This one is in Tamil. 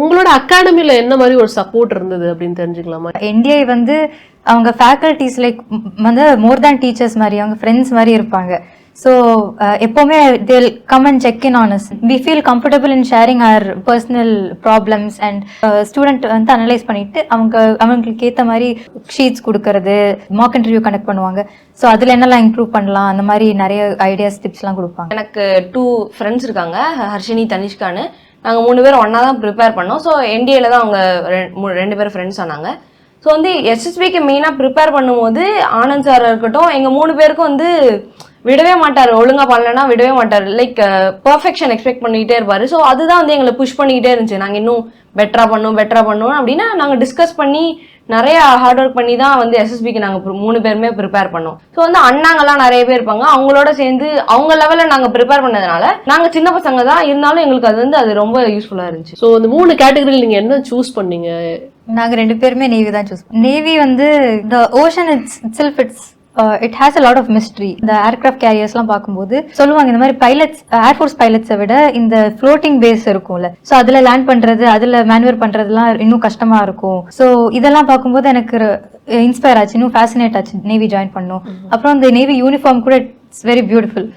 உங்களோட அகாடமில என்ன மாதிரி ஒரு சப்போர்ட் இருந்தது அப்படின்னு தெரிஞ்சுக்கலாமா? என்டிஐ வந்து அவங்க ஃபேக்கல்டிஸ் லைக் வந்து மோர் தேன் டீச்சர்ஸ் மாதிரி, அவங்க ஃப்ரெண்ட்ஸ் மாதிரி இருப்பாங்க. ஸோ எப்போவுமே they'll come and check in on us. We feel comfortable in sharing our personal problems and student வந்து அனலைஸ் பண்ணிட்டு அவங்களுக்கு ஏற்ற மாதிரி ஷீட்ஸ் கொடுக்கறது, மார்க் இன்டர்வியூ கண்டக்ட் பண்ணுவாங்க. ஸோ அதில் என்னெல்லாம் இம்ப்ரூவ் பண்ணலாம் அந்த மாதிரி நிறைய ஐடியாஸ் டிப்ஸ்லாம் கொடுப்பாங்க. எனக்கு 2 ஃப்ரெண்ட்ஸ் இருக்காங்க, ஹர்ஷினி தனிஷ்கான்னு. நாங்கள் 3 பேர் ஒன்றா தான் ப்ரிப்பேர் பண்ணோம். ஸோ என்டிஏல தான் அவங்க 2 பேர் ஃப்ரெண்ட்ஸ் ஆனாங்க. ஸோ வந்து எஸ்எஸ்பிக்கு மெயினாக ப்ரிப்பேர் பண்ணும்போது ஆனந்த் சார் இருக்கட்டும், எங்கள் 3 பேருக்கும் வந்து விடவே மாட்டார், ஒழுங்கா பண்ணலன்னா விடவே மாட்டார். லைக் பர்ஃபெக்ஷன் எக்ஸ்பெக்ட் பண்ணிக்கிட்டே இருப்பாரு. ஸோ அதுதான் வந்து எங்களை புஷ் பண்ணிக்கிட்டே இருந்துச்சு. நாங்கள் இன்னும் பெட்டரா பண்ணணும் அப்படின்னா நாங்கள் டிஸ்கஸ் பண்ணி நிறைய ஹார்ட் ஒர்க் பண்ணி தான் வந்து எஸ்எஸ்பிக்கு நாங்கள் 3 பேருமே ப்ரிப்பேர் பண்ணோம். ஸோ வந்து அண்ணாங்கெல்லாம் நிறைய பேர் இருப்பாங்க, அவங்களோட சேர்ந்து அவங்க லெவலில் நாங்கள் ப்ரிப்பேர் பண்ணதுனால நாங்கள் சின்ன பசங்க தான் இருந்தாலும் எங்களுக்கு அது ரொம்ப யூஸ்ஃபுல்லாக இருந்துச்சு. ஸோ இந்த 3 கேட்டகரியில் நீங்கள் என்ன சூஸ் பண்ணீங்க? நாங்கள் 2 பேருமே நேவி தான் சூஸ் பண்ணோம். நேவி வந்து the ocean it's it has a lot of mystery. இந்த ஏர்கிராஃப்ட் கேரியர்ஸ்லாம் பார்க்கும்போது சொல்லுவாங்க இந்த மாதிரி பைலட்ஸ், ஏர்ஃபோர்ஸ் பைலட்ஸை விட இந்த ஃப்ளோட்டிங் பேஸ் இருக்கும்ல, ஸோ அதில் லேண்ட் பண்ணுறது, அதில் மேனுவர் பண்ணுறதுலாம் இன்னும் கஷ்டமாக இருக்கும். ஸோ இதெல்லாம் பார்க்கும்போது எனக்கு இன்ஸ்பயர் ஆச்சு, இன்னும் ஃபேசினேட் ஆச்சு நேவி ஜாயின் பண்ணோம். அப்புறம் இந்த நேவி யூனிஃபார்ம் கூட இட்ஸ் வெரி பியூட்டிஃபுல்.